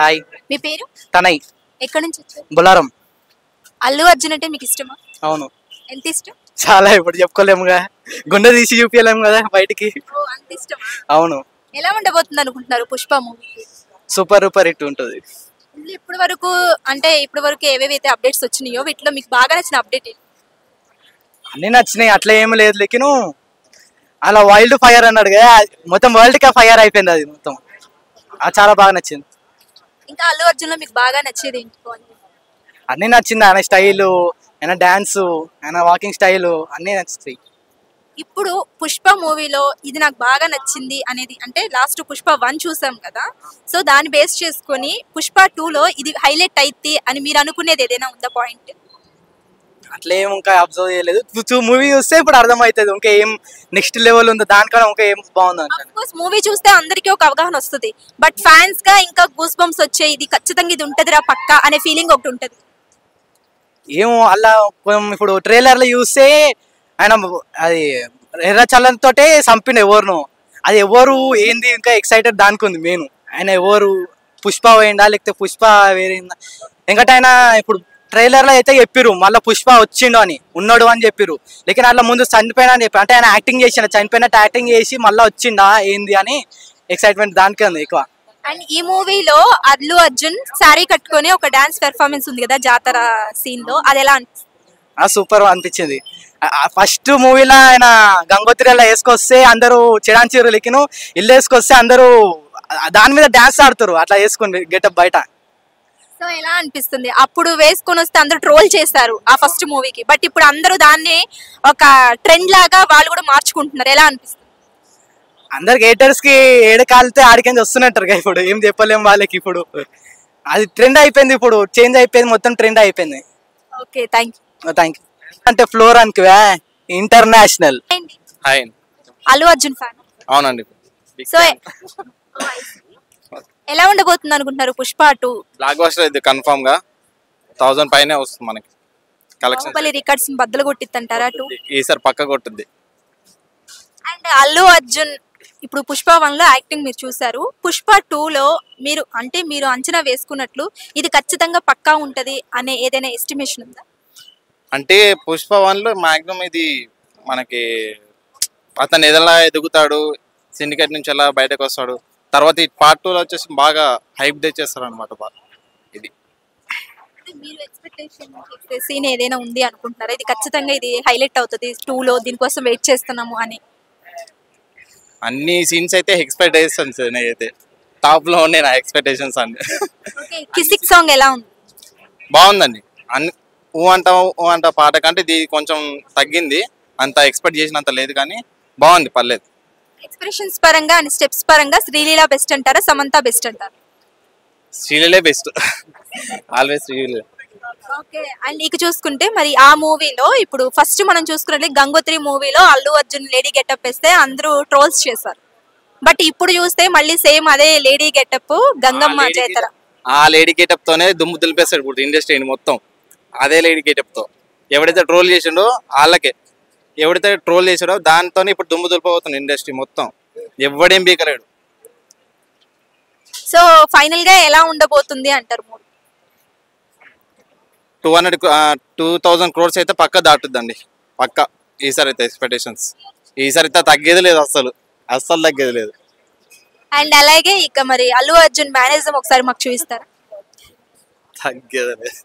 Hi. మీ పేరు? తనయ్. ఎక్కడి నుంచి వచ్చారు? బొలారం. అల్లు అర్జున్ అంటే మీకు ఇష్టమా? అవును. ఎంత ఇష్టం? చాలా, ఇప్పుడు చెప్పుకోలేముగా, గుండె తీసి చూపించలేము కదా బయటికి. ఓ అంత ఇష్టమా? అవును. ఎలా ఉండబోతుంది అనుకుంటున్నారు Pushpa movie? Super super hit ఉంటుంది. ఇప్పటి వరకు ఏవేవైతే అప్డేట్స్ వచ్చినాయో వీటిలో మీకు బాగా నచ్చిన అప్డేట్ ఏంటి? అన్ని నచ్చినాయి, అట్లా ఏమి లేదు. లేకిను అలా వైల్డ్ ఫైర్ అన్నాడు కదా, మొత్తం వరల్డ్ కా ఫైర్ అయిపోయింది అది మొత్తం. అది చాలా బాగా నచ్చింది. ఇంకా అల్లు అర్జున్ లో మీకు బాగా నచ్చేది ఏంటి? అన్ని నచ్చింది. ఆయన స్టైలు, ఆయన డాన్స్, ఆయన వాకింగ్ స్టైలు అన్నీ నచ్చుతాయి. ఇప్పుడు పుష్ప మూవీలో ఇది నాకు బాగా నచ్చింది అనేది, అంటే లాస్ట్ పుష్ప 1 చూసాం కదా, సో దాన్ని బేస్ చేసుకొని పుష్ప 2 లో ఇది హైలైట్ అయితే అని మీరు అనుకునేది ఏదైనా ఉందా పాయింట్? అట్లా ఏం ఇంకా అబ్జర్వ్ చేయలేదు. మూవీ చూస్తే ఇప్పుడు అర్థమవుతుంది ఇంకా ఏం నెక్స్ట్ లెవెల్ ఉందో, దానికన్నా ఇంకా ఏం బాగుంది అంటే. మూవీ చూస్తే అందరికీ ఒక అవగాహన వస్తుంది, బట్ ఫ్యాన్స్ గా ఇంకా గూస్ బంప్స్ వచ్చే, ఇది ఖచ్చితంగా ఇది ఉంటదిరా పక్క అనే ఫీలింగ్ ఒకటి ఉంటది. ఏమో అలా ఇప్పుడు ట్రైలర్ లో చూస్తే ఆయన అది ఎర్ర చల్లం తోటే చంపిన ఎవరును, అది ఎవరు ఏంది ఇంకా ఎక్సైటెడ్ దానికి ఉంది మెయిన్. ఆయన ఎవరు, పుష్ప పోయిందా లేకపోతే పుష్ప వేరేందా? ఎందుకంటే ఆయన ఇప్పుడు ట్రైలర్ లో అయితే చెప్పిరు మళ్ళీ పుష్ప వచ్చిండు అని, ఉన్నాడు అని చెప్పిరు. లేकिन అట్లా ముందు చనిపోయినా అని చెప్పి, అంటే ఆయన యాక్టింగ్ చేసిన, చనిపోయినట్టు యాక్టింగ్ చేసి మళ్ళీ వచ్చిండా ఏంది అని ఎక్సైట్మెంట్ దానికే ఉంది ఎక్కువ. అండ్ ఈ మూవీలో అల్లు అర్జున్ శారీ కట్టుకొని ఒక డాన్స్ పెర్ఫార్మెన్స్ ఉంది కదా జాతర సీన్ లో, అది ఎలా అనిపిస్తుంది? సూపర్ అనిపించింది. ఫస్ట్ మూవీలో ఆయన గంగోత్రిలో వేసుకొస్తే అందరూ చిరాంచీరు, లేకిను ఇల్లు వేసుకొస్తే అందరూ దాని మీద డాన్స్ ఆడుతారు అట్లా వేసుకుని గెటప్ బయట. సో ఎలా అనిపిస్తుంది? అప్పుడు వేసుకొని వస్తే అందరూ ట్రోల్ చేశారు ఆ ఫస్ట్ మూవీకి, బట్ ఇప్పుడు అందరూ దాన్ని ఒక ట్రెండ్ లాగా వాళ్ళు కూడా మార్చుకుంటున్నారు, ఎలా అనిపిస్తుంది? అందరికి హేటర్స్ కి ఏడు కాలితే ఆడికించి వస్తున్నట్టు ఇప్పుడు ఏం చెప్పలేము వాళ్ళకి. ఇప్పుడు అది ట్రెండ్ అయిపోయింది, ఇప్పుడు చేంజ్ అయిపోయింది, మొత్తం ట్రెండ్ అయిపోయింది. Okay, thank you. అంటే ఫ్లోర్ అనుకువా ఇంటర్నేషనల్. అల్లు అర్జున్ ఫ్యాన్? అవునండి. సో ఎలా ఉండబోతుంది అనుకుంటున్నారు పుష్ప 2? బ్లాక్ బస్టర్ ఇది కన్ఫర్మ్ గా 1000 పైనే వస్తుంది మనకి కలెక్షన్. రికార్డ్స్ బద్దలు కొట్టిద్దంటారా 2? ఈసారి పక్క కొట్టుద్ది. అండ్ అల్లు అర్జున్ ఇప్పుడు పుష్ప 1 లో యాక్టింగ్ మీరు చూసారు, పుష్ప 2 లో మీరు అంచనా వేసుకున్నట్లు ఇది ఖచ్చితంగా పక్కా ఉంటది అనే ఏదైనా ఎస్టిమేషన్ ఉందా? అంటే పుష్ప 1 లో మాక్సిమం ఇది మనకి అతను ఏదైనా ఎదుగుతాడు, సిండికేట్ నుంచి ఎలా బయటకు వస్తాడు, తర్వాత ఈ పార్ట్ 2 లో వచ్చేసి బాగా హైప్ తెచ్చేస్తారు అనమాట. ఇది మీరు ఎక్స్పెక్టేషన్ సీన్ ఏదైనా ఉంది అనుకుంటున్నారా, ఇది ఖచ్చితంగా ఇది హైలైట్ అవుతుంది 2 లో, దీనికోసం వెయిట్ చేస్తున్నాము అని? అన్ని సీన్స్ అయితే ఎక్స్పెక్టేషన్స్ అయితే టాప్ లో ఉన్నాయి నా ఎక్స్పెక్టేషన్స్ అన్ని. కిసిక్ సాంగ్ ఎలా ఉంది? బాగుందండి. అన్ని ఊ అంట పాట కంటే ఇది కొంచెం తగ్గింది, అంత ఎక్స్పెక్ట్ చేసినంత లేదు కానీ బాగుంది, పర్లేదు. ఎక్స్ప్రెషన్స్ పరంగా అండ్ స్టెప్స్ పరంగా శ్రీలీల బెస్ట్ అంటారా, సమంత బెస్ట్ అంటారా? శ్రీలీలే best, always Sreeleela. Okay. And ఇక చూసుకుంటే మరి ఆ మూవీలో ఇప్పుడు ఫస్ట్ మనం చూసుకున్నట్లయితే గంగోత్రి మూవీలో అల్లు అర్జున్ లేడీ గెటప్ వేస్తే అందరూ ట్రోల్స్ చేశారు, బట్ ఇప్పుడు చూస్తే మళ్ళీ సేమ్ అదే లేడీ గెటప్ గంగమ్మ చేతర. ఆ లేడీ గెటప్ తోనే దుమ్ము దులిపేస్తాడు ఇప్పుడు ఇండస్ట్రీని మొత్తం. అదే లేడీ గెటప్ తో ఎవడైతే ట్రోల్ చేసిండో వాళ్ళకే, ఎవడైతే ట్రోల్ చేసాడో దాంతోనే ఇప్పుడు దుమ్ము దులిపోతుంది ఇండస్ట్రీ మొత్తం, ఎవడేం బీకలేడు. సో ఫైనల్ గా ఎలా ఉండబోతుంది అంటారు? 2000 crores అయితే పక్క దాటుద్దండి, పక్క. ఈసారి అయితే ఎక్స్పెక్టేషన్స్ ఈసారి అయితే తగ్గేది లేదు, అస్సలు తగ్గేది లేదు. అండ్ అలాగే ఇక మరి అల్లు అర్జున్ మేనేజం ఒకసారి మాకు చూపిస్తారా? తగ్గేది లేదు.